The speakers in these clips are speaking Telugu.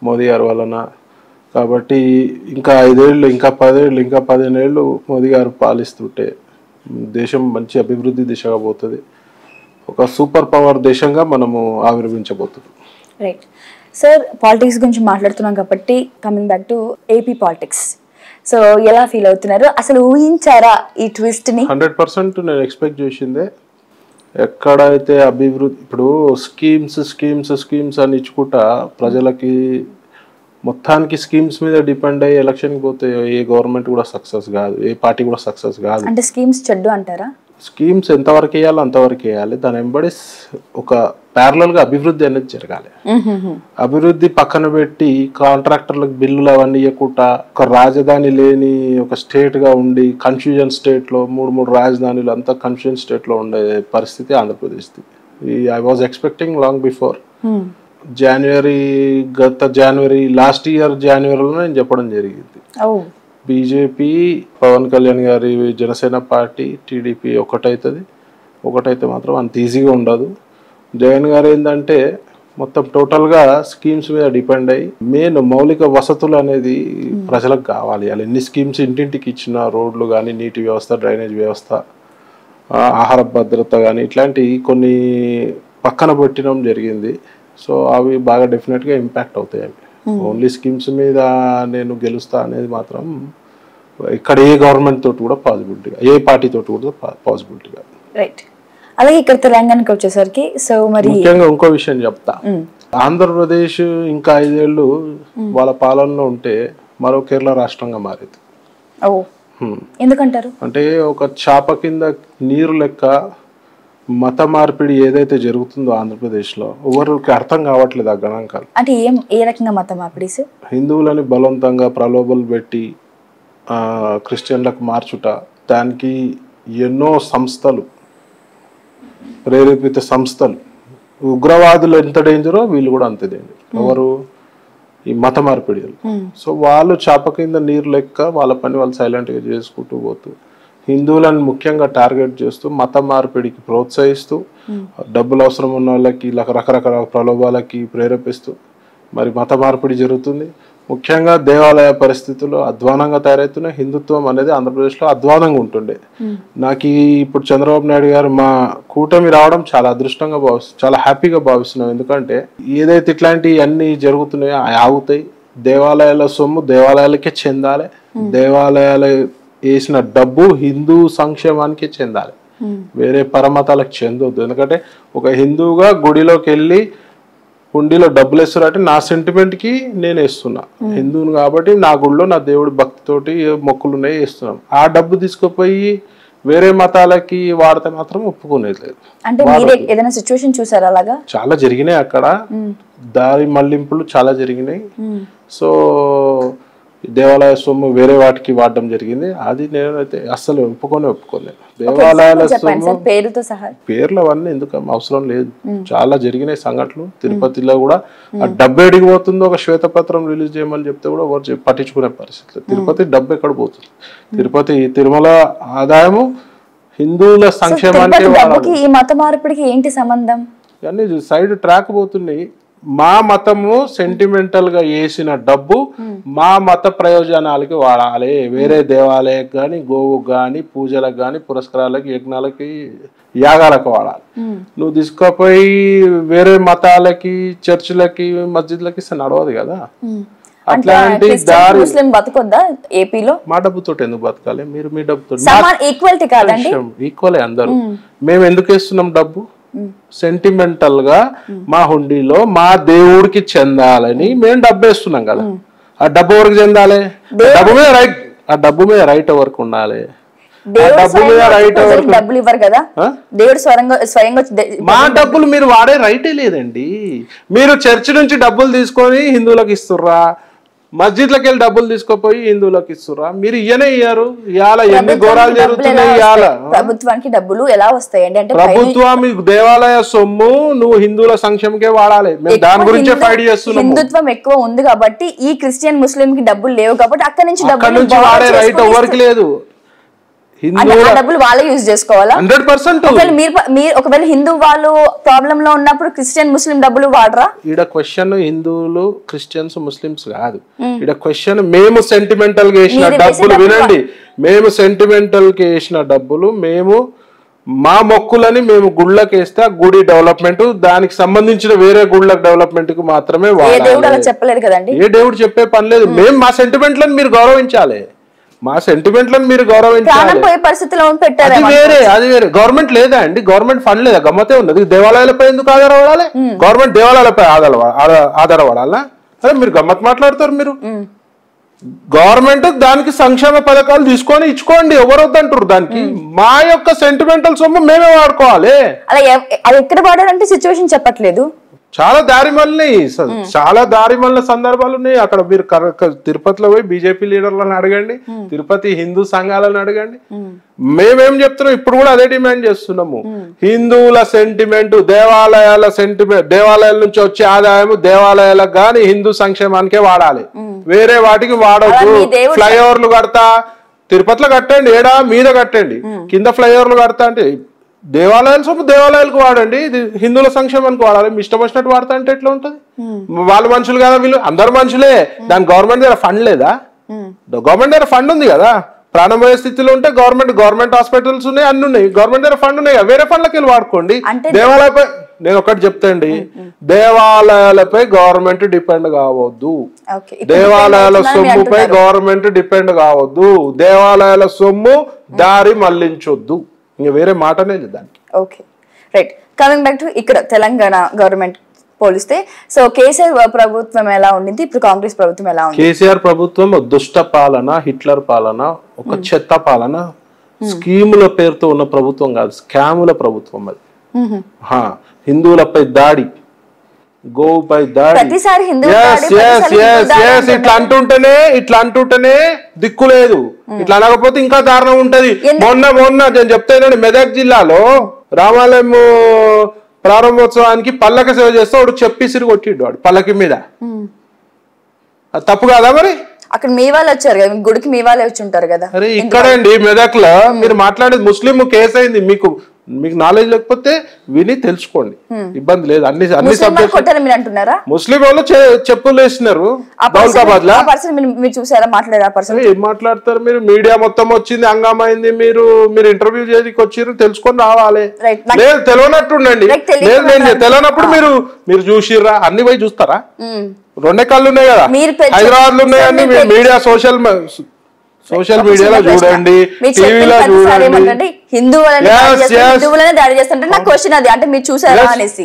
మోదీ గారి వలన. కాబట్టి ఇంకా 5 ఏళ్ళు, ఇంకా 10 ఏళ్ళు, ఇంకా 15 ఏళ్ళు మోదీ గారు పాలిస్తుంటే దేశం మంచి అభివృద్ధి దిశగా పోతుంది. ఒక సూపర్ పవర్ దేశంగా మనము ఆవిర్భించబోతున్నాం. రైట్ సార్, పాలిటిక్స్ గురించి మాట్లాడుతున్నాం కాబట్టి coming back to AP politics. So ఎలా ఫీల్ అవుతున్నారు? అసలు ఊహించారా ఈ ట్విస్ట్ ని? 100% నేను ఎక్స్పెక్ట్ చేసిందే. ఎక్కడైతే అభివృద్ధి, ఇప్పుడు స్కీమ్స్ అని ఇచ్చుకుంటా ప్రజలకి మొత్తానికి స్కీమ్స్ మీద డిపెండ్ అయ్యి ఎలక్షన్కి పోతే ఏ గవర్నమెంట్ కూడా సక్సెస్ కాదు, ఏ పార్టీ కూడా సక్సెస్ కాదు. అంటే స్కీమ్స్ చెడ్డు అంటారా? స్కీమ్స్ ఎంతవరకు వేయాలో అంతవరకు వేయాలి. దాని వెంబడి ఒక ప్యారలల్ గా అభివృద్ధి అనేది జరగాలి. అభివృద్ధి పక్కన పెట్టి కాంట్రాక్టర్లకు బిల్లులు అవన్నీ ఇవ్వకుండా ఒక రాజధాని లేని ఒక స్టేట్ గా ఉండి కన్ఫ్యూజన్ స్టేట్ లో 3 రాజధానులు అంతా కన్ఫ్యూజన్ స్టేట్ లో ఉండే పరిస్థితి Andhra Pradesh. I was expecting long before January last year జనవరిలో నేను చెప్పడం జరిగింది. బీజేపీ, పవన్ కళ్యాణ్ గారి జనసేన పార్టీ, టీడీపీ ఒకటైతే మాత్రం అంత ఈజీగా ఉండదు. జగన్ గారు ఏంటంటే మొత్తం టోటల్గా స్కీమ్స్ మీద డిపెండ్ అయ్యి మెయిన్ మౌలిక వసతులు అనేది ప్రజలకు కావాలి. అలా ఎన్ని స్కీమ్స్ ఇంటింటికి ఇచ్చిన, రోడ్లు కానీ, నీటి వ్యవస్థ, డ్రైనేజ్ వ్యవస్థ, ఆహార భద్రత కానీ ఇట్లాంటి కొన్ని పక్కన పెట్టడం జరిగింది. సో అవి బాగా డెఫినెట్గా ఇంపాక్ట్ అవుతాయి. అవి ఓన్లీ స్కీమ్స్ మీద నేను గెలుస్తా అనేది మాత్రం ఇక్కడ ఏ గవర్నమెంట్ తోటి కూడా పాసిబిలిటీగా, ఏ పార్టీ తోటి కూడా పాసిబిలిటీగా. రైట్. అలాగే ఇక్కడ తెలంగాణకి వచ్చేసరికి సో మరి ముఖ్యంగా ఇంకో విషయం చెప్తా. ఆంధ్రప్రదేశ్ ఇంకా 5 ఏళ్ళు వాళ్ళ పాలనలో ఉంటే మరో కేరళ రాష్ట్రంగా మారేది. ఎందుకంటారు? అంటే ఒక చాప కింద నీరు లెక్క మత మార్పిడి ఏదైతే జరుగుతుందో ఆంధ్రప్రదేశ్లో ఎవరికి అర్థం కావట్లేదు ఆ గణాంకాలు. అంటే ఏ రకంగా మత మార్పిడి? హిందువులని బలవంతంగా ప్రలోభాలు పెట్టి క్రిస్టియన్లకు మార్చుట, దానికి ఎన్నో సంస్థలు, ప్రేరేపిత సంస్థలు, ఉగ్రవాదులు ఎంత డేంజరో వీళ్ళు కూడా అంతే డేంజర్. ఎవరు? ఈ మత మార్పిడిలు. సో వాళ్ళు చాప కింద నీరు లెక్క వాళ్ళ పని వాళ్ళు సైలెంట్గా చేసుకుంటూ పోతూ హిందువులను ముఖ్యంగా టార్గెట్ చేస్తూ మత మార్పిడికి ప్రోత్సహిస్తూ డబ్బులు అవసరం ఉన్న వాళ్ళకి రకరకాల ప్రలోభాలకి ప్రేరేపిస్తూ మరి మత మార్పిడి జరుగుతుంది. ముఖ్యంగా దేవాలయ పరిస్థితులు అధ్వానంగా తయారవుతున్నాయి. హిందుత్వం అనేది ఆంధ్రప్రదేశ్లో అధ్వానంగా ఉంటుండే. నాకు ఇప్పుడు చంద్రబాబు నాయుడు గారు మా కూటమి రావడం చాలా అదృష్టంగా చాలా హ్యాపీగా భావిస్తున్నాం. ఎందుకంటే ఏదైతే ఇట్లాంటి అన్ని జరుగుతున్నాయో ఆగుతాయి. దేవాలయాల సొమ్ము దేవాలయాలకే చెందాలి. దేవాలయాలు వేసిన డబ్బు హిందూ సంక్షేమానికి చెందాలి, వేరే పరమతాలకు చెందొద్దు. ఎందుకంటే ఒక హిందువుగా గుడిలోకి వెళ్ళి హుండీలో డబ్బులు వేస్తున్నట్టు నా సెంటిమెంట్కి నేను వేస్తున్నా. హిందువుని కాబట్టి నా గుడిలో నా దేవుడి భక్తితోటి మొక్కులు ఉన్నాయి వేస్తున్నాం. ఆ డబ్బు తీసుకుపోయి వేరే మతాలకి వాడితే మాత్రం ఒప్పుకునేది లేదు. చాలా జరిగినాయి అక్కడ, దారి మళ్లింపులు చాలా జరిగినాయి. సో దేవాలయ సొమ్ము వేరే వాటికి వాడడం జరిగింది. అది నేనైతే అస్సలు ఒప్పుకోలేదు. దేవాలయాల సొమ్ము పేర్లు అవన్నీ ఎందుకు అవసరం లేదు. చాలా జరిగినాయి సంఘటనలు. తిరుపతిలో కూడా ఆ డబ్బు ఎడికి పోతుందో ఒక శ్వేతపత్రం రిలీజ్ చేయమని చెప్తే కూడా ఎవరు పట్టించుకునే పరిస్థితి. తిరుపతి డబ్బు ఎక్కడ పోతుంది? తిరుపతి తిరుమల ఆదాయము హిందువుల సంక్షేమానికి ఈ మత మార్పిడికి ఏంటి సంబంధం? అన్ని సైడ్ ట్రాక్ పోతున్నాయి. మా మతము సెంటిమెంటల్ గా వేసిన డబ్బు మా మత ప్రయోజనాలకి వాడాలి. వేరే దేవాలయకు గాని, గోవుకు గాని, పూజలకు గాని, పురస్కారాలకి, యజ్ఞాలకి, యాగాలకు వాడాలి. నువ్వు తీసుకుపోయి వేరే మతాలకి, చర్చిలకి, మస్జిద్లకి నడవదు కదా. అట్లాంటి దారి బతకొద్దా ఏపీలో? మా డబ్బుతో ఎందుకు బతకాలి? మీరు మీ డబ్బుతో ఈక్వలే అందరూ. మేము ఎందుకు వేస్తున్నాం డబ్బు? సెంటిమెంటల్ గా మా హుండీలో మా దేవుడికి చెందాలని మేము డబ్బు వేస్తున్నాం కదా. ఆ డబ్బు ఎవరికి చెందాలి? డబ్బు మీద రైట్ ఎవరికి ఉండాలి? డబ్బులు ఇవ్వరు కదా దేవుడు స్వయంగా. మా డబ్బులు మీరు వాడే రైటే లేదండి. మీరు చర్చి నుంచి డబ్బులు తీసుకొని హిందువులకు ఇస్తుర్రా, మస్జిద్లకు వెళ్ళి డబ్బులు తీసుకుపోయి హిందువులకు ఇస్తుర్రా? మీరు ఇయ్యరు. ఇవాళ ఎన్ని ఘోరాలు జరుగుతున్నాయి. ఇవాళ ప్రభుత్వానికి డబ్బులు ఎలా వస్తాయండి? అంటే ప్రభుత్వం దేవాలయ సొమ్ము నువ్వు హిందువుల సంక్షేమకే వాడాలి. మేము దాని గురించే ఫైట్ చేస్తున్నాం. హిందుత్వం ఎక్కువ ఉంది కాబట్టి ఈ క్రిస్టియన్ ముస్లిం కి డబ్బులు లేవు కాబట్టి అక్కడి నుంచి వాడే రైట్ ఎవరికి లేదు. డబ్బులు వాళ్ళే యూజ్ చేసుకోవాలా? 100%. ఒకవేళ హిందూ వాళ్ళు ప్రాబ్లమ్ లో ఉన్నప్పుడు క్రిస్టియన్ ముస్లిం డబ్బులు వాడరా? ఈడ క్వశ్చన్ హిందువులు క్రిస్టియన్స్ ముస్లిమ్స్ కాదు. ఈడ క్వశ్చన్ మేము సెంటిమెంటల్ గా వేసిన డబ్బులు, వినండి, మేము సెంటిమెంటల్ గా వేసిన డబ్బులు, మేము మా మొక్కులని మేము గుళ్ళకి వేస్తే ఆ గుడి డెవలప్మెంట్, దానికి సంబంధించిన వేరే గుళ్ళ డెవలప్మెంట్ కు మాత్రమే వాడాలి. చెప్పలేదు కదండి, ఏ దేవుడు చెప్పే పని లేదు. మేము మా సెంటిమెంట్లను మీరు గౌరవించాలి, మా సెంటిమెంట్లను మీరు గౌరవించాలి. అది వేరే, అది వేరే. గవర్నమెంట్ లేదా అండి? గవర్నమెంట్ ఫండ్ లేదా? గమ్మతే ఉన్నది. దేవాలయాలపై ఎందుకు ఆధారపడాలి? గవర్నమెంట్ దేవాలయాలపై ఆధారపడాలా? అదే మీరు గమ్మత్ మాట్లాడతారు. మీరు గవర్నమెంట్ దానికి సంక్షేమ పథకాలు తీసుకొని ఇచ్చుకోండి, ఎవరు వద్దంటారు దానికి. మా యొక్క సెంటిమెంటల్ సొమ్ము మేమే వాడుకోవాలి. అలా అది ఎక్కడ వాడాలంటే సిచ్యువేషన్ చెప్పట్లేదు. చాలా దారి మళ్ళీ చాలా దారి మళ్ళీ సందర్భాలు ఉన్నాయి. అక్కడ మీరు తిరుపతిలో పోయి బీజేపీ లీడర్లను అడగండి, తిరుపతి హిందూ సంఘాలను అడగండి. మేమేం చెప్తున్నాం, ఇప్పుడు కూడా అదే డిమాండ్ చేస్తున్నాము. హిందువుల సెంటిమెంట్, దేవాలయాల సెంటిమెంట్, దేవాలయాల నుంచి వచ్చే ఆదాయం దేవాలయాలకు గాని హిందూ సంక్షేమానికే వాడాలి, వేరే వాటికి వాడొద్దు. ఫ్లైఓవర్లు కడతా, తిరుపతిలో కట్టండి, ఏడా మీద కట్టండి, కింద ఫ్లైఓవర్లు కడతా అంటే దేవాలయాల సొమ్ము దేవాలయాలకు వాడండి, ఇది హిందువుల సంక్షేమానికి వాడాలి. మీ ఇష్టం వచ్చినట్టు వాడతా అంటే ఎట్లా ఉంటది? వాళ్ళు మనుషులు కదా, వీళ్ళు అందరు మనుషులే. దాని గవర్నమెంట్ దగ్గర ఫండ్ లేదా? గవర్నమెంట్ దగ్గర ఫండ్ ఉంది కదా. ప్రాణమయ స్థితిలో ఉంటే గవర్నమెంట్ హాస్పిటల్స్ ఉన్నాయి, అన్ని ఉన్నాయి. గవర్నమెంట్ దగ్గర ఫండ్ ఉన్నాయి, వేరే ఫండ్లకి వెళ్ళి వాడుకోండి. దేవాలయపై నేను ఒకటి చెప్తాండి, దేవాలయాలపై గవర్నమెంట్ డిపెండ్ కావద్దు, దేవాలయాల సొమ్ముపై గవర్నమెంట్ డిపెండ్ కావద్దు, దేవాలయాల సొమ్ము దారి మళ్లించొద్దు. ఇంకా వేరే మాటనే లేదు దానికి. Okay, right. Coming back to ఇక్కడ తెలంగాణ గవర్నమెంట్ పోలిస్తే, సో కేసీఆర్ ప్రభుత్వం ఎలా ఉండింది, ఇప్పుడు కాంగ్రెస్ ప్రభుత్వం ఎలా ఉంది? కేసీఆర్ ప్రభుత్వం దుష్ట పాలన, హిట్లర్ పాలన, ఒక చెత్త పాలన, స్కీముల పేరుతో ఉన్న ప్రభుత్వం కాదు, స్కాముల ప్రభుత్వం అది. హిందువులపై దాడి, గోవుపై దాడి, ఇట్లా అంటుంటేనే దిక్కు లేదు. ఇట్లా అనకపోతే ఇంకా దారుణం ఉంటది. మొన్న నేను చెప్తానండి, మెదక్ జిల్లాలో రామాలయం ప్రారంభోత్సవానికి పల్లకి సేవ చేస్తే వాడు చెప్పిసిరి కొట్టిండు, వాడు పల్లకి మీద. అది తప్పు కాదా మరి? అక్కడ మీ వాళ్ళు వచ్చారు కదా, గుడికి మీ వాళ్ళే వచ్చి ఉంటారు కదా. అరే ఇక్కడండి మెదక్ లో మీరు మాట్లాడేది ముస్లిం కేసు అయింది. మీకు నాలెడ్జ్ లేకపోతే విని తెలుసుకోండి, ఇబ్బంది లేదు. అన్ని ముస్లిం వాళ్ళు చెప్పులు వేసినారు దౌలతాబాద్ లో. ఏం మాట్లాడతారు మీరు? మీడియా మొత్తం వచ్చింది, హంగామైంది. మీరు ఇంటర్వ్యూ చేయడానికి వచ్చారు, తెలుసుకొని రావాలి. లేదు తెలియనట్టుండండి, లేదు నేను తెలియనప్పుడు మీరు చూసిర్రా? అన్ని పోయి చూస్తారా? రెండే కళ్ళు ఉన్నాయి కదా, హైదరాబాద్ లో ఉన్నాయని. మీడియా సోషల్ మీడియాలో చూడండి, టీవీలో చూడండి.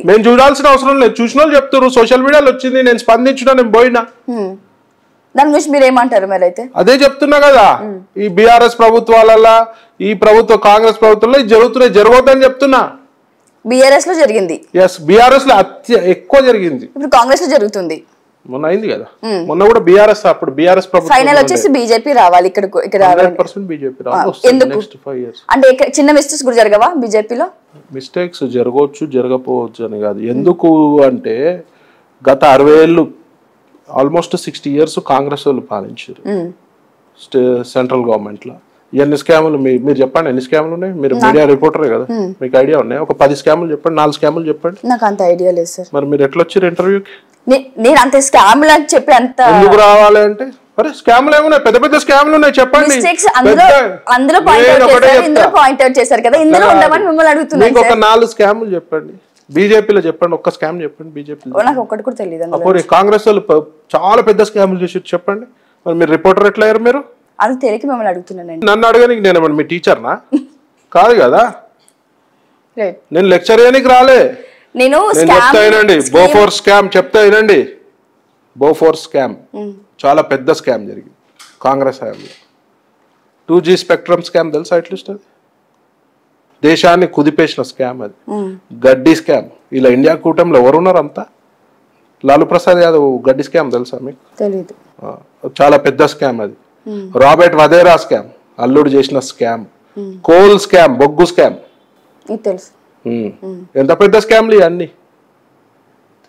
మేము చూడాల్సిన అవసరం లేదు, చూసిన వాళ్ళు చెప్తారు. సోషల్ మీడియాలో వచ్చింది, నేను స్పందించిన, నేను పోయినా. దాని గురించి మీరు ఏమంటారు మరి? అయితే అదే చెప్తున్నా కదా, ఈ బీఆర్ఎస్ ప్రభుత్వాలలో, ఈ ప్రభుత్వ కాంగ్రెస్ ప్రభుత్వంలో ఇది జరుగుతున్నాయి, జరగొద్దని చెప్తున్నా. బీఆర్ఎస్ లో జరిగింది, బీఆర్ఎస్ లో ఎక్కువ జరిగింది, ఇప్పుడు కాంగ్రెస్ లో జరుగుతుంది. మొన్న అయింది కదా, మొన్న కూడా బీఆర్ఎస్, అప్పుడు బీఆర్ఎస్ ప్రభుత్వం. ఫైనల్ వచ్చేసి బీజేపీ రావాలి ఇక్కడ. 100% బీజేపీ రావాలి. నెక్స్ట్ 5 years అంటే చిన్న మిస్టేక్స్ కూడా జరగవా బీజేపీలో? మిస్టేక్స్ జరగవచ్చు, జరగపోవచ్చు అని కాదు. ఎందుకు అంటే గత 60 ఏళ్ళు, ఆల్మోస్ట్ 60 years కాంగ్రెస్ వాళ్ళు పాలించారు సెంట్రల్ గవర్నమెంట్ లో. ఎన్ని స్కాములు మీరు చెప్పండి, ఎన్ని స్కాములు ఉన్నాయి? మీరు మీడియా రిపోర్టరే కదా, మీకు ఐడియా ఉన్నాయి. ఒక 10 స్కాములు చెప్పండి, 4 స్కాములు చెప్పండి. నాకు అంత ఐడియా లేదు సార్. మరి మీరు ఎట్లా వచ్చారు ఇంటర్వ్యూకి? నేను అంత స్కాములు అని చెప్పి అంత ఎందుకు రావాలి అంటే, అరే స్కాములు ఏమున్నాయి, పెద్ద పెద్ద స్కాములు ఉన్నాయి చెప్పండి. అందులో పాయింట్ అవుట్ చేశారు కదా, ఇందులో ఉండమని మిమ్మల్ని అడుగుతున్నాను. మీకు ఒక 4 స్కాములు చెప్పండి, బీజేపీలో చెప్పండి, ఒక్క స్కామ్ చెప్పండి. బీజేపీలో నాకు ఒక్కటి కూడా తెలియదు. కాంగ్రెస్ వాళ్ళు చాలా పెద్ద స్కాములు చేసి చెప్పండి. మరి మీరు రిపోర్టర్ ఎట్లా అయ్యారు? మీరు అది తెలియక మిమ్మల్ని అడుగుతున్నాను. నన్ను అడగడానికి నేను మీ టీచర్నా? కాదు కదా, నేను లెక్చర్ చేయడానికి రాలే. నేను చెప్తానండి, బోఫోర్ స్కామ్ చెప్తా వినండి. బోఫోర్ స్కామ్ చాలా పెద్ద స్కామ్ జరిగింది కాంగ్రెస్ హయాంలో. 2G స్పెక్ట్రమ్ స్కామ్ తెలుసా? అట్లీస్ట్ అది దేశాన్ని కుదిపేసిన స్కామ్, అది గడ్డి స్కామ్. ఇలా ఇండియా కూటమిలో ఎవరున్నారు అంతా? లాలూ ప్రసాద్ యాదవ్ గడ్డి స్కామ్ తెలుసా మీకు? తెలీదు. చాలా పెద్ద స్కామ్ అది. రాబర్ట్ వధేరా స్కామ్, అల్లుడు చేసిన స్కామ్. కోల్ స్కామ్, బొగ్గు స్కామ్ తెలుసు. ఎంత పెద్ద స్కామ్లు ఇవన్నీ.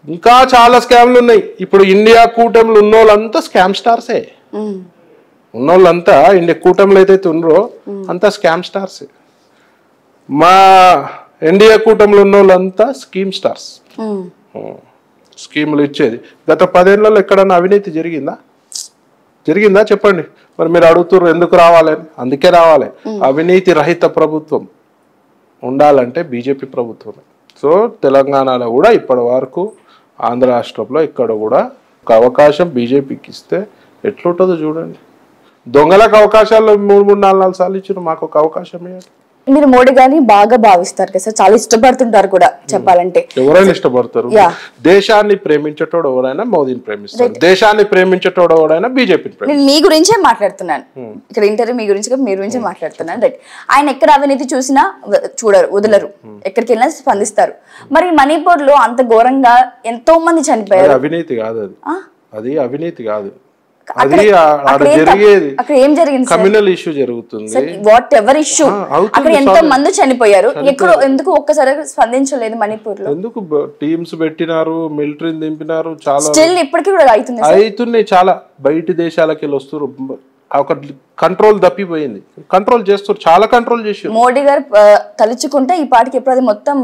ఇంకా చాలా స్కామ్లు ఉన్నాయి. ఇప్పుడు ఇండియా కూటమిలో ఉన్న వాళ్ళంతా స్కామ్ స్టార్సే. ఉన్నోళ్ళంతా ఇండియా కూటమిలో అయితే ఉన్నారో అంతా స్కామ్ స్టార్స్. మా ఎన్డీఏ కూటమిలో ఉన్నోళ్ళంతా స్కీమ్ స్టార్స్. స్కీములు ఇచ్చేది. గత 10 ఏళ్లలో ఎక్కడన్నా అవినీతి జరిగిందా చెప్పండి. మరి మీరు అడుగుతున్నారు ఎందుకు రావాలని. అందుకే రావాలి. అవినీతి రహిత ప్రభుత్వం ఉండాలంటే బీజేపీ ప్రభుత్వమే. సో తెలంగాణలో కూడా ఇప్పటి వరకు, ఆంధ్ర రాష్ట్రంలో ఇక్కడ కూడా ఒక అవకాశం బీజేపీకి ఇస్తే ఎట్లుంటుందో చూడండి. దొంగలకు అవకాశాలు 3-4 సార్లు ఇచ్చారు, మాకు ఒక అవకాశం ఇవ్వాలి. మీరు మోడీ గారిని బాగా భావిస్తారు కదా సార్, చాలా ఇష్టపడుతుంటారు కూడా చెప్పాలంటే. ఎవరైనా ఇష్టపడతారు. దేశాన్ని ప్రేమించేటోడు ఎవరైనా మోదీని ప్రేమిస్తారు, దేశాన్ని ప్రేమించేటోడు ఎవరైనా బీజేపీని ప్రేమిస్తారు. నేను మీ గురించే మాట్లాడుతున్నాను ఇక్కడ, ఇంటర్వ్యూ మీ గురించి మాట్లాడుతున్నాను. రైట్. ఆయన ఎక్కడ అవినీతి చూసినా చూడరు, వదలరు, ఎక్కడికి వెళ్ళినా స్పందిస్తారు. మరి మణిపూర్ లో అంత ఘోరంగా ఎంతో మంది చనిపోయారు. అవినీతి కాదు అది అవినీతి కాదు. అది జరిగేది కమ్యూనల్ ఇష్యూ జరుగుతుంది. వాట్ ఎవర్ ఇష్యూ, అక్కడ ఎంతో మంది చనిపోయారు. ఎందుకు ఒక్కసారి స్పందించలేదు మణిపూర్ లో? ఎందుకు టీమ్స్ పెట్టినారు, మిలిటరీని దింపినారు, చాలా స్టిల్ ఇప్పటికీ కూడా అవుతున్నాయి. చాలా బయట దేశాలకి వెళ్ళి వస్తారు. ఒక కంట్రోల్ తప్పిపోయింది. కంట్రోల్ చేస్తారు, చాలా కంట్రోల్ చేశారు. మోడీ గారు తలుచుకుంటే ఈ పాటికి ఎప్పుడు అది మొత్తం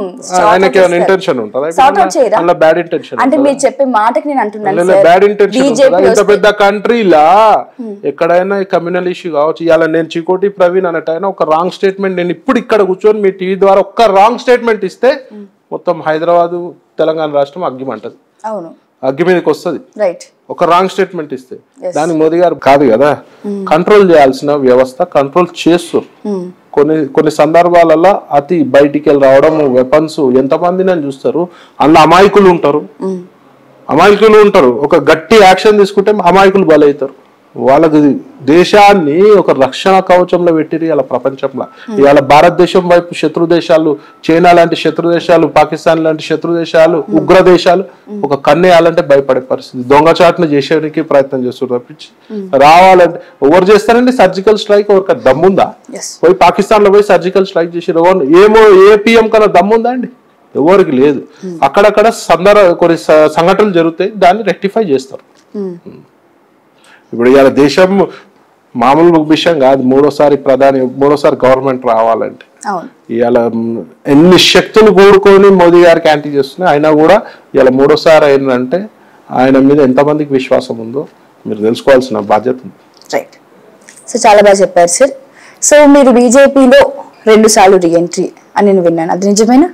ఆయనకి ఏమైనా ఇంటెన్షన్ ఉంటుందా? బ్యాడ్ ఇంటెన్షన్ అంటే మీరు చెప్పే మాటకి నేను అంటున్నాను బ్యాడ్ ఇంటెన్షన్. ఇంత పెద్ద కంట్రీలా ఎక్కడైనా కమ్యూనల్ ఇష్యూ కావచ్చు. ఇవాళ నేను చికోటి ప్రవీణ్ అన్నట్టు ఒక రాంగ్ స్టేట్మెంట్, నేను ఇప్పుడు ఇక్కడ కూర్చొని మీ టీవీ ద్వారా ఒక్క రాంగ్ స్టేట్మెంట్ ఇస్తే మొత్తం హైదరాబాద్ తెలంగాణ రాష్ట్రం అగ్గిమంటది. అవును, అగ్గి మీదకి వస్తుంది. రైట్. ఒక రాంగ్ స్టేట్మెంట్ ఇస్తే దానికి మోదీ గారు కాదు కదా కంట్రోల్ చేయాల్సిన వ్యవస్థ, కంట్రోల్ చేస్తారు. కొన్ని సందర్భాలలో అతి బయటికి వెళ్ళి రావడం, వెపన్స్, ఎంతమంది అని చూస్తారు. అందులో అమాయకులు ఉంటారు. ఒక గట్టి యాక్షన్ తీసుకుంటే అమాయకులు బలవుతారు. వాళ్ళకి దేశాన్ని ఒక రక్షణ కవచంలో పెట్టిరు ఇలా ప్రపంచంలో. ఇవాళ భారతదేశం వైపు శత్రు దేశాలు, చైనా లాంటి శత్రు దేశాలు, పాకిస్తాన్ లాంటి శత్రు దేశాలు, ఉగ్ర దేశాలు ఒక కన్నేయాలంటే భయపడే పరిస్థితి. దొంగచాటును చేసేందుకు ప్రయత్నం చేస్తున్నారు తప్పించి రావాలంటే ఎవరు చేస్తారండి? సర్జికల్ స్ట్రైక్ ఎవరికి దమ్ముందా? పోయి పాకిస్తాన్ లో పోయి సర్జికల్ స్ట్రైక్ చేసి ఏమో ఏ పిఎం కన్నా దమ్ముందా అండి? ఎవరికి లేదు. అక్కడక్కడ కొన్ని సంఘటనలు జరుగుతాయి, దాన్ని రెక్టిఫై చేస్తారు. ఇప్పుడు ఇవాళ దేశం మామూలు విషయం కాదు. మూడోసారి గవర్నమెంట్ రావాలంటే ఇవాళ ఎన్ని శక్తులు కూడుకొని మోదీ గారికి యాంటీ చేస్తున్నాయి. అయినా కూడా ఇవాళ మూడోసారి అయిందంటే ఆయన మీద ఎంతమందికి విశ్వాసం ఉందో మీరు తెలుసుకోవాల్సిన బాధ్యత ఉంది. రైట్. సో చాలా బాగా చెప్పారు సార్. సో మీరు బీజేపీలో 2 సార్లు రీఎంట్రీ అని నేను విన్నాను, అది నిజమేనా?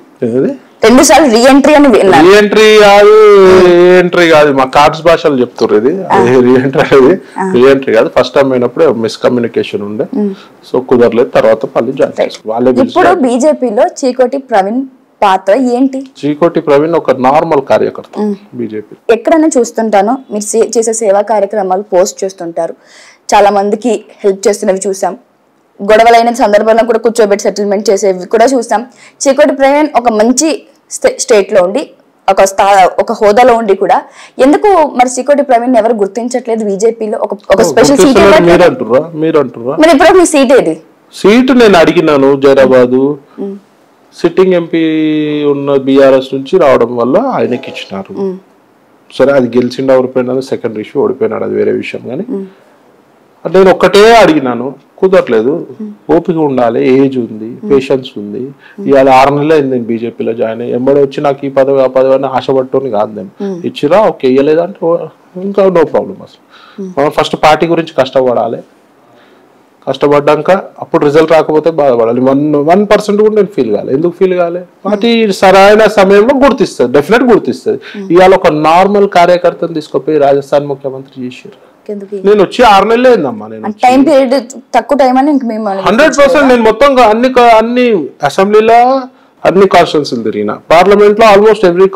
2 సార్లు రీఎంట్రీ అని విన్నాను. రీఎంట్రీ కాదు, మా కార్డ్స్ భాషలు చెప్తారు. ఇది రీఎంట్రీ కాదు. ఫస్ట్ టైం అయినప్పుడు మిస్కమ్యూనికేషన్ ఉండే, సో కుదరలేదు. తర్వాత మళ్ళీ జాయిన్. ఇప్పుడు బీజేపీలో చీకోటి ప్రవీణ్ పాత్ర ఏంటి? చీకోటి ప్రవీణ్ ఒక నార్మల్ కార్యకర్త బీజేపీ. ఎక్కడైనా చూస్తుంటాను మీరు చేసే సేవా కార్యక్రమాలు పోస్ట్ చేస్తుంటారు, చాలా మందికి హెల్ప్ చేస్తున్నవి చూసాం. గొడవలైన సందర్భంలో కూడా కూర్చోబెట్టి సెటిల్మెంట్ చేసేవి కూడా చూసాం. చీకోటి ప్రవీణ్ ఒక మంచి స్టేట్ లో ఉండి, ఒక హోదాలో ఉండి కూడా ఎందుకు మరి చీకోటి ప్రవీణ్ ఎవరు గుర్తించట్లేదు బీజేపీలో? ఒక స్పెషల్ సీట్ మరి ఇప్పుడు మీ సీట్ ఏది? సీటు నేను అడిగినాను. జైరాబాదు సిట్టింగ్ ఎంపీ ఉన్న బీఆర్ఎస్ నుంచి రావడం వల్ల ఆయనకి ఇచ్చినారు. సరే, అది గెలిచిండా ఓడిపోయినా సెకండరీ ఇష్యూ, ఓడిపోయినాడు అది వేరే విషయం. కానీ నేను ఒక్కటే అడిగినాను, కుదరట్లేదు. ఓపిక ఉండాలి, ఏజ్ ఉంది, పేషెన్స్ ఉంది. ఇవాళ 6 నెలలు అయింది నేను బీజేపీలో జాయిన్ అయ్యి. ఎంబడి వచ్చి నాకు ఈ పదవి ఆ పదవి అని ఆశపట్టుని కాదు. నేను ఇచ్చిరా ఓకే, ఇయ్యలేదంటే ఇంకా నో ప్రాబ్లం. అసలు మనం ఫస్ట్ పార్టీ గురించి కష్టపడాలి. కష్టపడ్డాక అప్పుడు రిజల్ట్ రాకపోతే బాధపడాలి. 1% కూడా నేను ఫీల్ కావాలి. ఎందుకు ఫీల్ కావాలి? పార్టీ సరైన సమయంలో గుర్తిస్తుంది, డెఫినెట్ గుర్తిస్తుంది. ఇవాళ ఒక నార్మల్ కార్యకర్తను తీసుకుపోయి రాజస్థాన్ ముఖ్యమంత్రి చేశారు. నేను వచ్చి 6 నెలలు అయిందమ్మా. నేను టైం పీరియడ్ తక్కువ టైం అని 100% నేను మొత్తం అన్ని అసెంబ్లీలో అన్ని కాన్స్టిట్యున్సీలు తిరిగిన, పార్లమెంట్ లో ఆల్మోస్ట్ ఎవ్రీ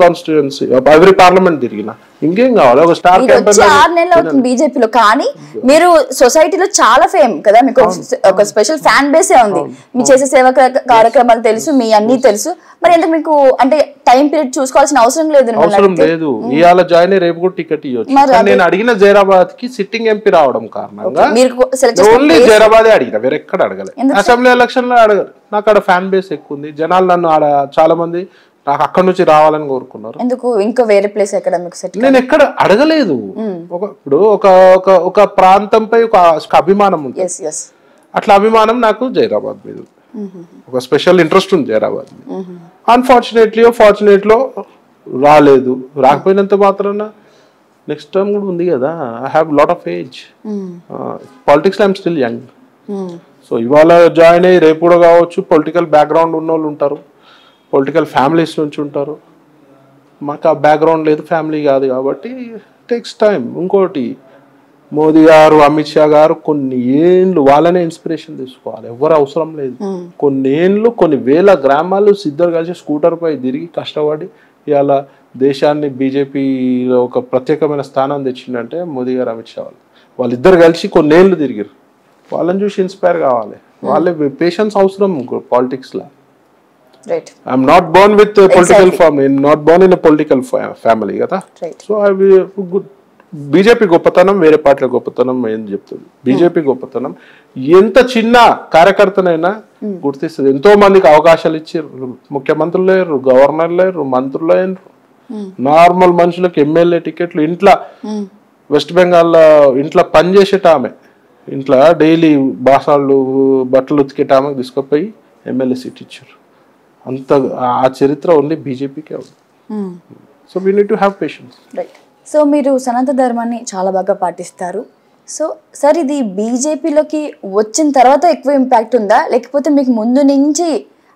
పార్లమెంట్ తిరిగిన. ఇంకేం కావాలి? ఒక స్టార్ 6 నెలలు అవుతుంది బీజేపీలో. కానీ మీరు సొసైటీలో చాలా ఫేమ్ కదా, మీకు ఒక స్పెషల్ ఫ్యాన్ బేసే ఉంది. మీ చేసే సేవా కార్యక్రమాలు తెలుసు, మీ అన్ని తెలుసు. మరి ఎందుకు మీకు అంటే టైం పీరియడ్ చూసుకోవాల్సిన అవసరం లేదు? ఇవాళ జాయిన్ రేపు కూడా టికెట్ ఇవ్వచ్చు. నేను అడిగిన జైరాబాద్ కి సిట్టింగ్ ఎంపీ రావడం కారణంగా ఓన్లీ జైరాబాద్ అడిగిన, వేరే ఎక్కడ అడగలేదు. అసెంబ్లీ ఎలక్షన్ లో అడగరు. నాకు ఆడ ఫ్యాన్ బేస్ ఎక్కువ ఉంది. జనాలు నన్ను ఆడ చాలా మంది నాకు అక్కడ నుంచి రావాలని కోరుకున్నారు. ఎందుకు ఇంకా వేరే ప్లేస్ ఎక్కడ మీకు సెట్? నేను ఎక్కడ అడగలేదు. ఇప్పుడు ఒక ప్రాంతంపై ఒక అభిమానం ఉంటుంది. అట్లా అభిమానం నాకు జైరాబాద్ మీద ఒక స్పెషల్ ఇంట్రెస్ట్ ఉంది జైరాబాద్ మీద. ఫార్చునేట్లో రాలేదు. రాకపోయినంత మాత్రాన నెక్స్ట్ టైం కూడా ఉంది కదా. I have lot of age. Politics లో ఐఎమ్ స్టిల్ యంగ్. సో ఇవాళ జాయిన్ అయ్యి రేపు కూడా కావచ్చు. పొలిటికల్ బ్యాక్గ్రౌండ్ ఉన్న వాళ్ళు ఉంటారు, పొలిటికల్ ఫ్యామిలీస్ నుంచి ఉంటారు. మాకు ఆ బ్యాక్గ్రౌండ్ లేదు, ఫ్యామిలీ కాదు కాబట్టి టేక్స్ టైం. ఇంకోటి మోదీ గారు, అమిత్ షా గారు కొన్ని ఏళ్ళు వాళ్ళనే ఇన్స్పిరేషన్ తీసుకోవాలి, ఎవరు అవసరం లేదు. కొన్ని ఏళ్ళు కొన్ని వేల గ్రామాలు సిద్ధరు కలిసి స్కూటర్ పై తిరిగి కష్టపడి ఇవాళ దేశాన్ని బీజేపీలో ఒక ప్రత్యేకమైన స్థానం తెచ్చిందంటే మోదీ గారు, అమిత్ షా వాళ్ళిద్దరు కలిసి కొన్నేళ్ళు తిరిగారు. వాళ్ళని చూసి ఇన్స్పైర్ కావాలి. వాళ్ళే పేషెన్స్ అవసరం పాలిటిక్స్ లో. I'm not Born with political family, not Born in political family కదా. సో బీజేపీ గొప్పతనం వేరే పార్టీల గొప్పతనం ఏం చెప్తుంది. బీజేపీ గొప్పతనం ఎంత చిన్న కార్యకర్తనైనా గుర్తిస్తుంది. ఎంతో మందికి అవకాశాలు ఇచ్చారు. ముఖ్యమంత్రులు లేరు, గవర్నర్ లేరు, మంత్రులు లేరు, నార్మల్ మనుషులకు ఎమ్మెల్యే టికెట్లు. ఇంట్లో వెస్ట్ బెంగాల్ ఇంట్లో పనిచేసేట ఆమె, ఇంట్లో డైలీ బాసాలు బట్టలు ఉతికేట ఆమెకు తీసుకుపోయి ఎమ్మెల్యే సీట్ ఇచ్చారు. అంత ఆ చరిత్ర ఓన్లీ బీజేపీకే ఉంది. So we need to have patience. So మీరు సనాతన ధర్మాన్ని చాలా బాగా పాటిస్తారు. సో సార్, ఇది బీజేపీలోకి వచ్చిన తర్వాత ఎక్కువ ఇంపాక్ట్ ఉందా, లేకపోతే మీకు ముందు నుంచి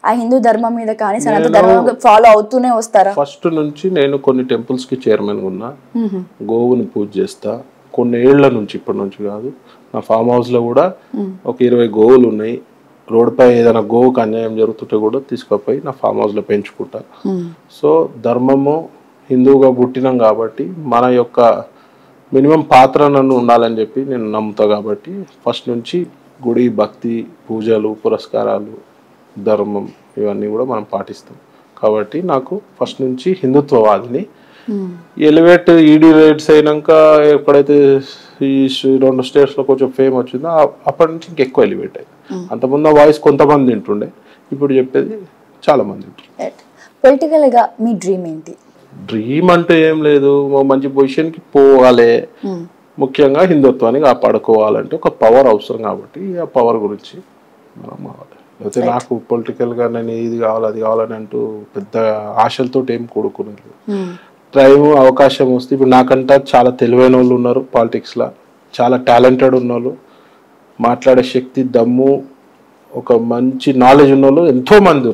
ఆ హిందూ ధర్మం మీద కానీ సనాతన ధర్మం ఫాలో అవుతూనే వస్తారా? ఫస్ట్ నుంచి నేను కొన్ని టెంపుల్స్ కి చైర్మన్ ఉన్నా, గోవుని పూజ చేస్తా కొన్ని ఏళ్ల నుంచి, ఇప్పటి నుంచి కాదు. నా ఫామ్ హౌస్ లో కూడా ఒక 20 గోవులు ఉన్నాయి. రోడ్డుపై ఏదైనా గోవుకి అన్యాయం జరుగుతుంటే కూడా తీసుకుపోయి నా ఫామ్ హౌస్ లో పెంచుకుంటా. సో ధర్మము హిందువుగా పుట్టినాం కాబట్టి మన యొక్క మినిమం పాత్ర నన్ను ఉండాలని చెప్పి నేను నమ్ముతా. కాబట్టి ఫస్ట్ నుంచి గుడి, భక్తి, పూజలు, పురస్కారాలు, ధర్మం ఇవన్నీ కూడా మనం పాటిస్తాం. కాబట్టి నాకు ఫస్ట్ నుంచి హిందుత్వవాదిని. ఎలివేట్ ఈడీ రేట్స్ అయినాక ఎప్పుడైతే ఈ 2 స్టేట్స్ లో కొంచెం ఫేమ్ వచ్చిందో అప్పటి నుంచి ఇంకెక్కువ ఎలివేట్ అయ్యింది. అంతకుముందు వాయిస్ కొంతమంది వింటుండే, ఇప్పుడు చెప్పేది చాలా మంది వింటుండే. పొలిటికల్ గా మీ డ్రీమ్ ఏంటి? డ్రీమ్ అంటే ఏం లేదు, మంచి పొజిషన్ కి పోవాలి. ముఖ్యంగా హిందుత్వాన్ని కాపాడుకోవాలంటే ఒక పవర్ అవసరం. కాబట్టి ఆ పవర్ గురించి మనం కావాలి. అయితే నాకు పొలిటికల్ గా నేను ఇది కావాలి అది కావాలని అంటూ పెద్ద ఆశలతో ఏం కూడుకునేది. టైం అవకాశం వస్తే ఇప్పుడు నాకంటా చాలా తెలివైన వాళ్ళు ఉన్నారు పాలిటిక్స్ లా, చాలా టాలెంటెడ్ ఉన్న వాళ్ళు, మాట్లాడే శక్తి, దమ్ము, ఒక మంచి నాలెడ్జ్ ఉన్న వాళ్ళు ఎంతో మంది.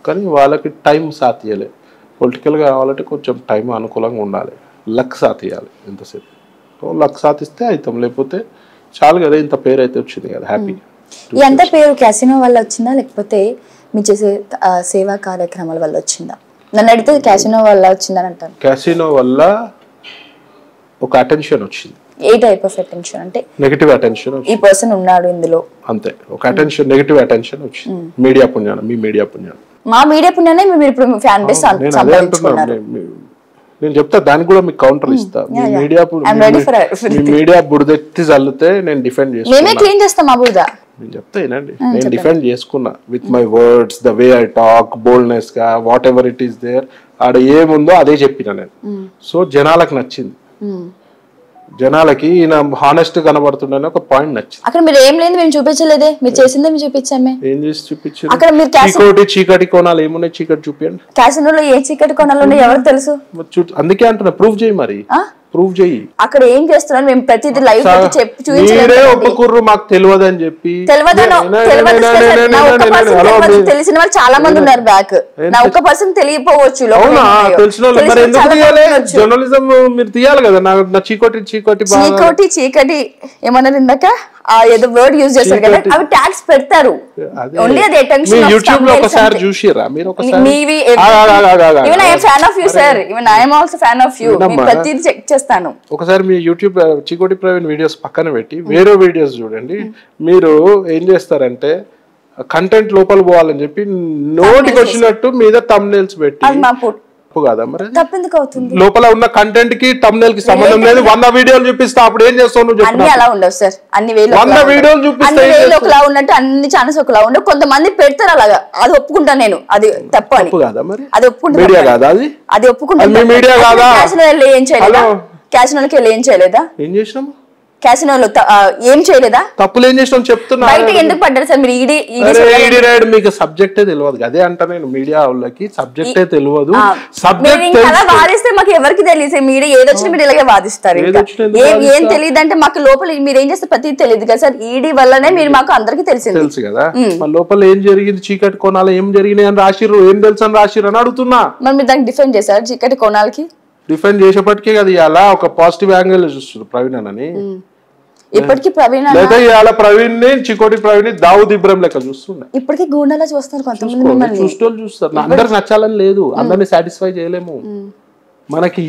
కానీ వాళ్ళకి టైం సాధించలేదు. పొలిటికల్గా కావాలంటే కొంచెం టైం అనుకూలంగా ఉండాలి, లక్ సాధియాలి. ఎంతసేపు లక్ సాధిస్తే అవుతాం, లేకపోతే చాలు కదా. ఇంత పేరు అయితే వచ్చింది కదా, హ్యాపీ. ఈ అంత పేరు క్యాసినో వల్ల వచ్చిందా, లేకపోతే మీ చేసే సేవా కార్యక్రమాల వల్ల వచ్చిందా? నన్ను అడిగితే క్యాసినో వల్ల వచ్చిందని అంటాను. క్యాసినో వల్ల ఒక అటెన్షన్ వచ్చింది. ఏ టైప్ ఆఫ్ అటెన్షన్? అంటే నెగటివ్ అటెన్షన్. ఈ పర్సన్ ఉన్నాడు ఇందులో అంతే, ఒక అటెన్షన్, నెగటివ్ అటెన్షన్ వచ్చింది. మీడియా పుణ్యాన్ని, మీ మీడియా పుణ్యాన్ని, మా మీడియా పుణ్యాన్ని మీరు ఇప్పుడు ఫ్యాన్ బేస్ సంపాదించుకున్నారు. నేను చెప్తా, దానికి కూడా మీకు కౌంటర్ ఇస్తా. మీ మీడియా బురదెత్తి చల్లితే నేను డిఫెండ్ చేస్తాం. నేను చెప్తా ఏనండి, నేను డిఫెండ్ చేసుకున్నా with my words, the way I talk, boldness గా, whatever it is there. ఆడ ఏముందో అదే చెప్పిన నేను. సో జనాలకు నచ్చింది, జనాలకి ఈయన హానెస్ట్ కనబడుతుండని ఒక పాయింట్ నచ్చింది. అక్కడ మీరు ఏం లేదు మేము చూపించలేదే, మీరు చేసిందే మేము చూపించామే. ఏం చేసి చూపించారు? అక్కడ మీరు చీకటి కోణాలు ఏమున్నాయి, చీకటి చూపించండి. క్యాసినోలో ఏ చీకటి కోణాలు ఉన్నాయి ఎవరికి తెలుసు? అందుకే అంటున్నా, ప్రూఫ్ చేయి, మరి ప్రూఫ్ చేయి. అక్కడ ఏం చేస్తున్నారు మేము ప్రతిదీ లైవ్ చెప్పి చూపించలేదు. ఒప్పుకుర్రు మాకు తెలియదు అని చెప్పి. తెలిసిన వాళ్ళు చాలా మంది ఉన్నారు బ్యాక్, నా ఒక్క పర్సన్ తెలియపోవచ్చు. తెలిసిన జర్నలిజం మీరు తీయాలి కదా. నా చీకటి చీకటి చీకటి చీకటి ఏమన్నారు ఇందాక, ఏదో వర్డ్ యూజ్ చేస్తారు కదా, అవి ట్యాగ్స్ పెడతారు. ఓన్లీ అది అటెన్షన్. యూట్యూబ్ లో ఒకసారి చూసిరా మీరు? ఒకసారి even I am fan of you sir, even I am also fan of you. నేను ప్రతిదీ చెక్ చేస్తాను. ఒకసారి మీ యూట్యూబ్ చికోటి ప్రవీణ్ వీడియోస్ పక్కన పెట్టి వేరే వీడియోస్ చూడండి. మీరు ఏం చేస్తారంటే కంటెంట్ లోపల పోవాలని చెప్పి నోటికి వచ్చినట్టు మీద థంబ్నెయిల్స్ పెట్టి తప్పు కాదా మరి? తప్పెందుకు అవుతుంది? లోపల ఉన్న కంటెంట్ కి thumbnail కి సంబంధం లేదు. 100 వీడియోలు చూపిస్తా అప్పుడు ఏం చేస్తావు నువ్వు? అన్ని అలా ఉండవు సార్. అన్ని వేలు 100 వీడియోలు చూపిస్తే ఒకలా ఉన్నట్టు అన్ని ఛానల్స్ ఒకలా ఉండవు. కొంతమంది పెడతారు అలాగా, అది ఒప్పుకుంటాను నేను, అది తప్పు అని. కాదా మరి? అది ఒప్పుకుంటాను. మీడియా కాదా అది? అది ఒప్పుకుంటాను. మీడియా కాదా? క్యాసినోలో ఏం చేయలేదా? క్యాసినోలకి వెళ్ళి ఏం చేయలేదా? ఏం చేసినాము? క్యాసినోలో ఏం చేయలేదా? తప్పులు ఏం చేసినాం చెప్తున్నా. బయట ఎందుకు పడ్డారు సార్ మీరు? ఈడీ రైడ్ మీకు సబ్జెక్టే తెలియదు. అదే అంట నేను, మీడియా వాళ్ళకి సబ్జెక్టే తెలియదు. సబ్జెక్ట్ అలా వాదిస్తే మాకు ఎవరికి తెలియదు. మీడియా ఏదొచ్చినా మీరు ఇలాగే వాదిస్తారు. ఏం తెలియదు అంటే మాకు లోపల మీరు ఏం చేస్తే ప్రతి తెలియదు కదా సార్. ఈడీ వల్లనే మీరు మాకు అందరికి తెలుసు కదా. మన లోపల ఏం జరిగింది, చీకటి కోణాలు ఏం జరిగినాయి అని రాసిర్రు, ఏం తెలుసు అని రాసిర్రు అని అడుగుతున్నా. మరి మీరు దానికి డిఫెండ్ చేశారు చీకటి కోణాలకి? డిఫెండ్ చేసేపటికే కదా ఇలా ఒక పాజిటివ్ యాంగిల్ చూస్తుంది ప్రవీణ్ అని. ఇప్పటికీ ప్రవీణ్ ప్రవీణ్ ని చికోటి ప్రవీణ్ ని దావుద్ ఇబ్రాహిం లెక్క చూస్తున్నా. ఇప్పటికీ గూండాలా చూస్తారు కొంతమంది. చూస్తారు. అందరికి నచ్చాలని లేదు, అందరిని సాటిస్ఫై చేయలేము. మనకి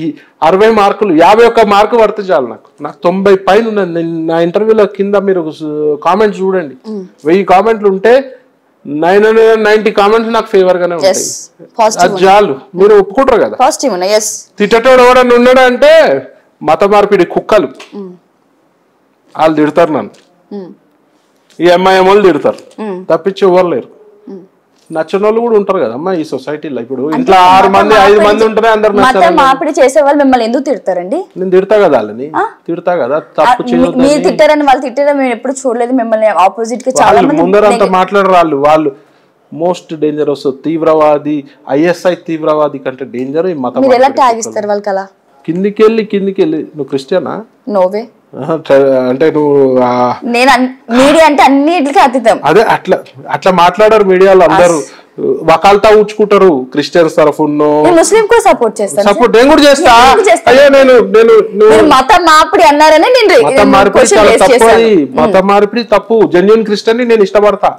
60 మార్కులు 51 మార్కు పడితే చాలు. నాకు 90 పైన ఉన్నది. నా ఇంటర్వ్యూలో కింద మీరు కామెంట్స్ చూడండి, 1000 కామెంట్లు ఉంటే 990 కామెంట్స్ నాకు ఫేవర్ గానే ఉంటాయి. అది చాలు. మీరు ఒప్పుకుంటారు కదా. తిట్టటోడు ఎవడన్నా ఉన్నాడు అంటే మత మార్పిడి కుక్కలు వాళ్ళు తిడతారు నన్ను. ఈ ఎంఐఎం వాళ్ళు తిడతారు, తప్పించి ఎవరు లేరు. నచ్చిన వాళ్ళు కూడా ఉంటారు కదమ్మా ఈ సొసైటీలో. ఇప్పుడు ఇంట్లో 6 మంది 5 మంది ఉంటేనే అందరు మార్పిడి చేసే వాళ్ళు మిమ్మల్ని ఎందుకు తిడతారండి? నేను తిడతా కదా వాళ్ళని, తిడతా కదా. తప్పు చేయొద్దు. మీరు తిట్టారని వాళ్ళు తిట్టారని మేము ఎప్పుడు చూడలేదు. మిమ్మల్ని ఆపోజిట్ గా చాలా మంది ముందర అంతా మాట్లాడరు. వాళ్ళు మోస్ట్ డేంజరస్ తీవ్రవాది, ఐఎస్ఐ తీవ్రవాది కంటే డేంజర్ ఈ మతం. మీరు ఎలా ట్యాగ్ ఇస్తారు వాళ్ళకి? అలా కిందికి వెళ్ళి నువ్వు క్రిస్టియనా? నోవే అంటే నువ్వు మీడియా అంటే అన్నిటికీ అతీతం. అదే అట్లా మాట్లాడారు మీడియాలో అందరూ. వకాల్తా ఊచుకుంటారు క్రిస్టియన్స్ తరఫున. ముస్లిం కూడా సపోర్ట్ చేస్తాను. సపోర్ట్ నేను కూడా చేస్తా. అయ్యో నేను మతం మార్పిడి అన్నారని మతం మార్పిడి చాలా తప్పు. అది మతం మార్పిడి తప్పు. జెన్యున్ క్రిస్టియన్ ని నేను ఇష్టపడతా.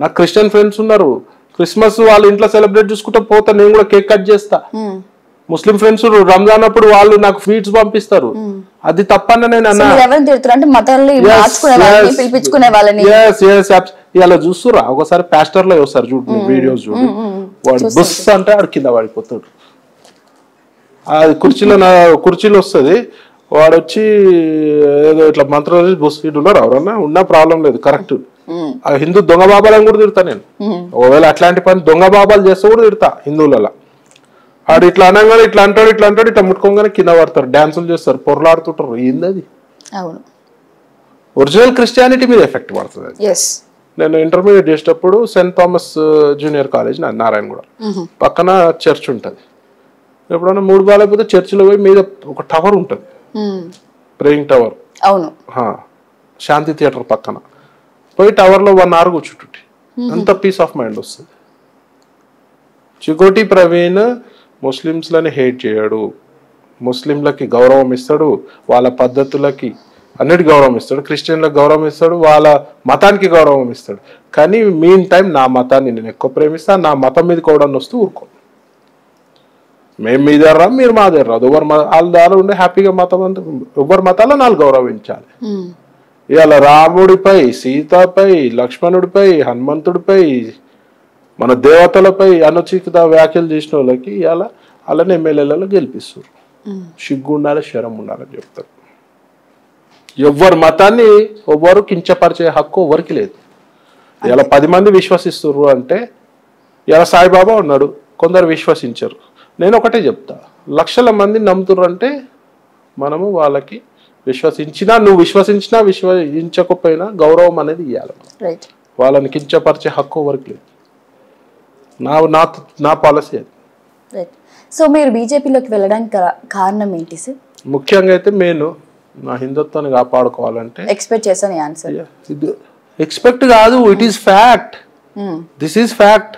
నాకు క్రిస్టియన్ ఫ్రెండ్స్ ఉన్నారు. క్రిస్మస్ వాళ్ళ ఇంట్లో సెలబ్రేట్ చేసుకుంటా పోతా. నేను కూడా కేక్ కట్ చేస్తా. ముస్లిం ఫ్రెండ్స్ రంజాన్ అప్పుడు వాళ్ళు నాకు స్వీట్స్ పంపిస్తారు. అది తప్పన్న నేను అన్నా. ఇలా చూస్తురా ఒకసారి పాస్టర్ లో వస్తారు చూడు, వీడియోస్ చూడు. వాడు బుస్ అంటే ఆడు కింద పడిపోతాడు. అది కుర్చీలో వస్తుంది. వాడు వచ్చి ఏదో ఇట్లా మంత్రాలు బుస్ ఉన్నారు. ఎవరన్నా ఉన్నా ప్రాబ్లం లేదు, కరెక్ట్. హిందూ దొంగ బాబాలను కూడా తిడతా నేను. ఒకవేళ అట్లాంటి పని దొంగ బాబాలు చేస్తే కూడా తిడతా హిందువులలో. ఆడు ఇట్లా అనగానే ఇట్లా అంటాడు ఇట్లా ముట్టుకోగానే కింద పడతారు, డాన్సులు చేస్తారు, పొరలాడుతుంటారు. ఏంది అది? ఒరిజినల్ క్రిస్టియానిటీ మీద ఎఫెక్ట్ పడుతుంది. నేను ఇంటర్మీడియట్ చేసేటప్పుడు Saint Thomas junior college Narayanguda పక్కన చర్చ్ ఉంటుంది. ఎప్పుడన్నా మూడు బాగాలేకపోతే చర్చిలో పోయి మీద ఒక టవర్ ఉంటుంది, ప్రేయింగ్ టవర్. శాంతి థియేటర్ పక్కన పోయి టవర్ లో 1 hour కూర్చుంటుంటే అంత పీస్ ఆఫ్ మైండ్ వస్తుంది. చికోటి ప్రవీణ్ ముస్లిమ్స్లని హేట్ చేయడు, ముస్లింలకి గౌరవం ఇస్తాడు, వాళ్ళ పద్ధతులకి అన్నిటి గౌరవం ఇస్తాడు, క్రిస్టియన్లకు గౌరవం ఇస్తాడు, వాళ్ళ మతానికి గౌరవం ఇస్తాడు. కానీ మీన్ టైం నా మతాన్ని నేను ఎక్కువ ప్రేమిస్తాను, నా మతం మీద కూడా వస్తూ ఊరుకో. మేము మీ దగ్గర రా, మీరు మా దగ్గర రాదు. వాళ్ళ ద్వారా ఉండే హ్యాపీగా మతం అంతా ఎవరి మతాల్లో నాలుగు గౌరవించాలి. ఇవాళ రాముడిపై, సీతపై, లక్ష్మణుడిపై, హనుమంతుడిపై, మన దేవతలపై అనుచిత వ్యాఖ్యలు చేసిన వాళ్ళకి ఇవాళ అలానే ఎమ్మెల్యేలలో గెలిపిస్తారు. సిగ్గు ఉండాలి, శరం ఉండాలని చెప్తారు. ఎవరి మతాన్ని ఎవ్వరు కించపరిచే హక్కు ఎవరికి లేదు. ఇలా 10 మంది విశ్వసిస్తున్నారు అంటే, ఇలా సాయిబాబా ఉన్నాడు, కొందరు విశ్వసించరు. నేను ఒకటే చెప్తా, లక్షల మంది నమ్ముతున్నారు అంటే మనము వాళ్ళకి విశ్వసించినా, నువ్వు విశ్వసించినా విశ్వసించకపోయినా గౌరవం అనేది ఇవ్వాలి. వాళ్ళని కించపరిచే హక్కు ఎవరికి లేదు. నా పాలసీ అది. సో మీరు బీజేపీలోకి వెళ్ళడానికి కారణం ఏంటి సార్? ముఖ్యంగా అయితే నేను నా హిందుత్వాన్ని కాపాడుకోవాలంటే. ఎక్స్పెక్ట్ చేశాను ఈ ఆన్సర్. ఎక్స్పెక్ట్ కాదు, it is fact. This is fact.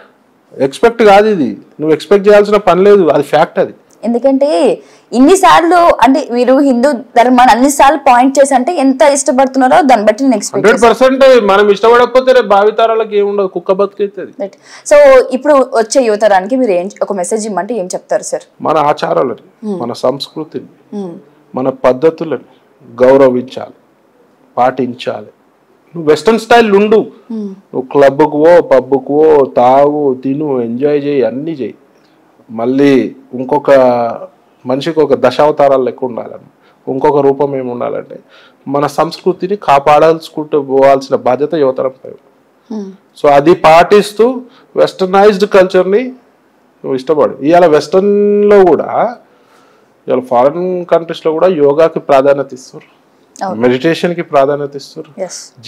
Expect కాదు ఇది, నువ్వు ఎక్స్పెక్ట్ చేయాల్సిన పని లేదు, అది ఫ్యాక్ట్. అది ఎందుకంటే ఇన్నిసార్లు అంటే మీరు హిందూ ధర్మాన్ని అన్నిసార్లు పాయింట్ చేసి అంటే ఎంత ఇష్టపడుతున్నారో దాన్ని బట్టి నేను ఎక్స్పెక్ట్ 100% మనం ఇష్టపడకపోతే భావితరాలకు ఏముండదు, కుక్క బతికేస్తుంది. సో ఇప్పుడు వచ్చే యువతరానికి మీరు ఒక మెసేజ్ ఇమ్మంటే ఏం చెప్తారు సార్? మన ఆచారాలని, మన సంస్కృతిని, మన పద్ధతులను గౌరవించాలి, పాటించాలి. నువ్వు వెస్టర్న్ స్టైల్ ఉండు, నువ్వు క్లబ్కు పో, పబ్కు తాగు, తిను, ఎంజాయ్ చేయి, అన్ని చేయి. మళ్ళీ ఇంకొక మనిషికి ఒక దశావతారాలు లెక్క ఉండాలని, ఇంకొక రూపం ఏమి ఉండాలంటే మన సంస్కృతిని కాపాడాల్సుకుంటూ పోవాల్సిన బాధ్యత యువతరంపై. సో అది పాటిస్తూ వెస్టర్నైజ్డ్ కల్చర్ని నువ్వు ఇష్టపడు. ఇవాళ వెస్టర్న్లో కూడా, ఇవాళ ఫారిన్ కంట్రీస్లో కూడా యోగాకి ప్రాధాన్యత ఇస్తారు, మెడిటేషన్కి ప్రాధాన్యత ఇస్తారు,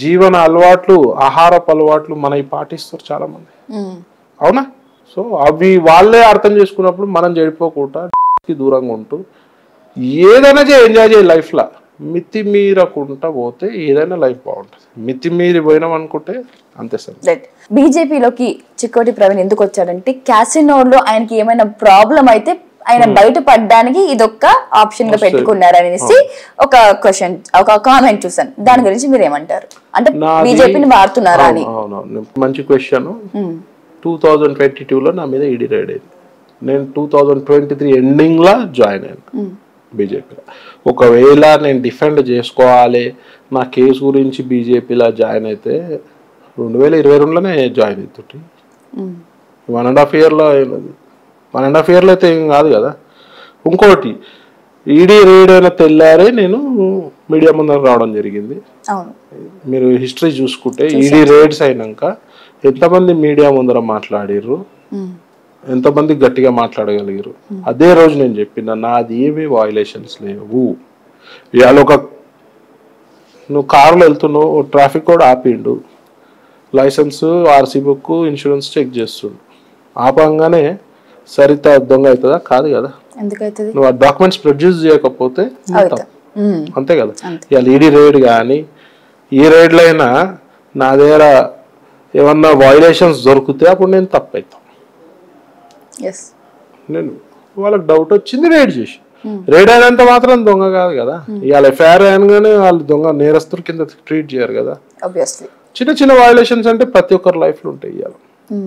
జీవన అలవాట్లు, ఆహారపు అలవాట్లు మనవి పాటిస్తారు చాలా మంది. అవునా? సో అవి వాళ్ళే అర్థం చేసుకున్నప్పుడు మనం చెడిపోకుండా దూరంగా ఉంటూ ఏదైనా ఎంజాయ్ చేయ లైఫ్లో. మితి మీరకుండా పోతే ఏదైనా లైఫ్ బాగుంటుంది. మితి మీరి పోయినాం అనుకుంటే అంతే సార్. బీజేపీలోకి చిక్కోటి ప్రవీణ్ ఎందుకు వచ్చాడంటే క్యాసినోలో ఆయనకి ఏమైనా ప్రాబ్లం అయితే ఆయన బయటపడడానికి ఇదొక్క ఆప్షన్ గా పెట్టుకున్నారు అనేసి ఒక క్వశ్చన్, ఒక కామెంట్ చూసాను. దాని గురించి మీరు ఏమంటారు? అంటే బీజేపీని వాడుతున్నారా అని. మంచి క్వశ్చన్. 2022లో నా మీద ఈడీ రైడ్ అయింది. నేను 2023 ఎండింగ్లో జాయిన్ అయ్యాను బీజేపీలో. ఒకవేళ నేను డిఫెండ్ చేసుకోవాలి నా కేసు గురించి బీజేపీలో జాయిన్ అయితే 2022లోనే జాయిన్ అవుతుంటే 1.5 ఇయర్లో 1.5 ఇయర్లో అయితే ఏం కాదు కదా. ఇంకోటి ఈడీ రైడ్ అయిన తెల్లారే నేను మీడియా ముందర రావడం జరిగింది. మీరు హిస్టరీ చూసుకుంటే ఈడీ రైడ్స్ అయినాక ఎంతమంది మీడియా ముందర మాట్లాడిర్రు, ఎంతమంది గట్టిగా మాట్లాడగలిగారు. అదే రోజు నేను చెప్పిన నాది ఏమీ వయలేషన్స్ లేవు. ఇవాళ నువ్వు కారులో వెళ్తున్నావు, ట్రాఫిక్ కూడా ఆపిండు, licence, RC book, insurance check చేస్తుండు. ఆపంగానే సరిత దొంగ అవుతుందా? కాదు కదా. నువ్వు ఆ డాక్యుమెంట్స్ ప్రొడ్యూస్ చేయకపోతే అంతే కదా. ఇవాళ ఈడీ రైడ్ కానీ ఏ రైడ్లో అయినా నా దగ్గర ఏమన్నా వయలేషన్స్ దొరికితే అప్పుడు నేను తప్పు అవుతాను. నేను వాళ్ళకి డౌట్ వచ్చింది రైడ్ చేసి, రైడ్ అయినంత మాత్రం దొంగ కాదు కదా. ఇవాళ ఎఫ్ఐఆర్ అయినగానే వాళ్ళు దొంగ నేరస్తుల కింద ట్రీట్ చేయరు కదా. చిన్న చిన్న వయలేషన్స్ అంటే ప్రతి ఒక్కరి లైఫ్లో ఉంటాయి. ఇవాళ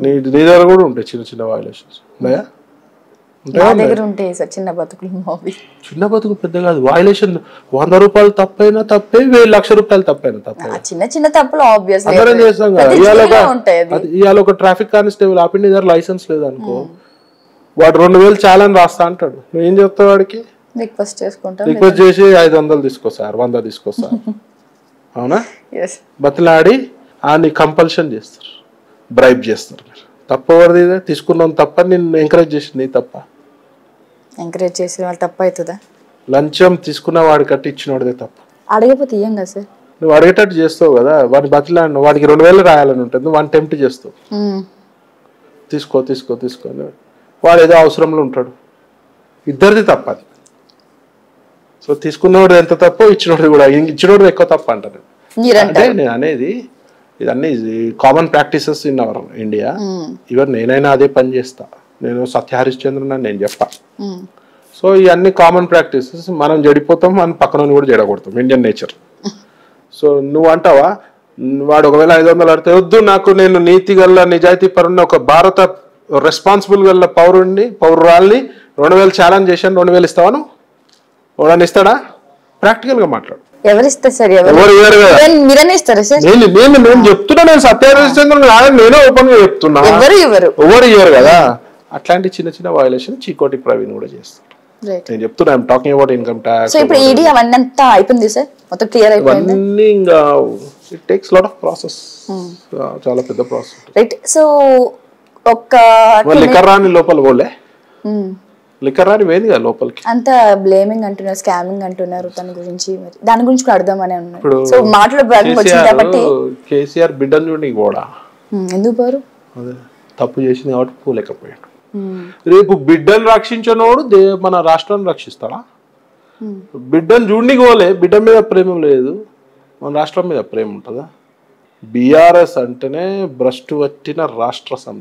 నీ దగ్గర కూడా ఉంటాయి చిన్న చిన్న వయలేషన్స్. చిన్న బతుకు పెద్ద కాదు. వయలేషన్ 100 రూపాయలు తప్పైనా తప్పే, 1,000 లక్షల రూపాయలు తప్పైనా తప్పే. చిన్న చిన్న తప్పులు అందరం చేస్తాం కదా. ఇవాళ ఒక ట్రాఫిక్ కానిస్టేబుల్ ఆపి నీ దగ్గర లైసెన్స్ లేదనుకో, వాడు 2,000 చాలని రాస్తా అంటాడు. నువ్వేం చెప్తావు వాడికి? రిక్వెస్ట్ చేసి 500 తీసుకొస్తారు, 100 తీసుకొస్తారు. అవునా? బతిలాడి ఆని కంపల్షన్ చేస్తారు, బ్రైబ్ చేస్తారు. తప్ప ఎవరిది? తీసుకున్నాం తప్ప, నిన్ను ఎంకరేజ్ చేసింది నీ తప్ప. ఎంకరేజ్ చేసిన వాళ్ళు తప్ప అవుతుందా? లంచం తీసుకున్న వాడి కట్టి ఇచ్చినోడిదే తప్ప. అడగపోతే ఇయ్యం కదా సార్. నువ్వు అడిగేటట్టు చేస్తావు కదా. వాడిని బతిలాడిన వాడికి 2,000 రాయాలని ఉంటుంది, నువ్వు వాడిని టెంప్ట్ చేస్తావు. తీసుకో తీసుకో తీసుకో, వాడు ఏదో అవసరంలో ఉంటాడు. ఇద్దరిది తప్ప అది. సో తీసుకున్నవాడు ఎంత తప్పో ఇచ్చినోడు కూడా, ఇచ్చినోడు ఎక్కువ తప్ప అంటారు. అంటే నేను అనేది ఇదన్నీ common practices in our India. Even నేనైనా అదే పని చేస్తా. నేను సత్య హరిశ్చంద్రన్ అని నేను చెప్పా. సో ఇవన్నీ కామన్ ప్రాక్టీసెస్. మనం జడిపోతాం, మనం పక్కన కూడా జడగొడతాం, ఇండియన్ నేచర్. సో నువ్వు అంటావా, వాడు ఒకవేళ 500 అడితే వద్దు, నాకు నేను నీతి గల్ల నిజాయితీ పరుని ఒక భారత రెస్పాన్సిబుల్ గల పౌరురాల్ని 2,000 ఛాలెంజ్ చేశాను, 2,000 ఇస్తావాను? వాడని ఇస్తాడా? ప్రాక్టికల్ గా మాట్లాడు. ఎవరు ఇస్తారు సార్? నేను చెప్తున్నా, నేను సత్యహరిశ్చంద్రన్ నేనే ఓపెన్ గా చెప్తున్నా, ఎవరు ఇవ్వరు కదా. అట్లాంటి చిన్న చిన్న వయలేషన్ చికోటి ప్రవీణ్ కూడా చేస్తారు. నేను చెప్తున్నా, I'm talking about income tax. ఇప్పుడు ఈడీ అవన్నీ అయిపోయింది సార్, మొత్తం క్లియర్ అయిపోయింది. అవన్నీ ఇంకా it takes lot of process, చాలా పెద్ద ప్రాసెస్. రైట్. సో ఒక్క లిక్కర్ రాని లోపల పోలే, లిక్కర్ రాని వేది కదా లోపలికి. అంత బ్లేమింగ్ అంటున్నారు, స్కామింగ్ అంటున్నారు తన గురించి. మరి దాని గురించి కూడా అర్థమనే ఉన్నాయి. సో మాటలు వచ్చింది కాబట్టి కేసీఆర్ బిడ్డను చూడండి కూడా ఎందుకు పోరు? అదే తప్పు చేసింది కాబట్టి పోలేకపోయాడు. రేపు బిడ్డను రక్షించినోడు మన రాష్ట్రాన్ని రక్షిస్తాడా? బిడ్డను చూడనికి పోలే, బిడ్డ మీద ప్రేమ లేదు, మన రాష్ట్రం మీద ప్రేమ ఉంటుందా? బీఆర్ఎస్ అంటేనే భ్రష్టు పట్టిన రాష్ట్ర సమితి.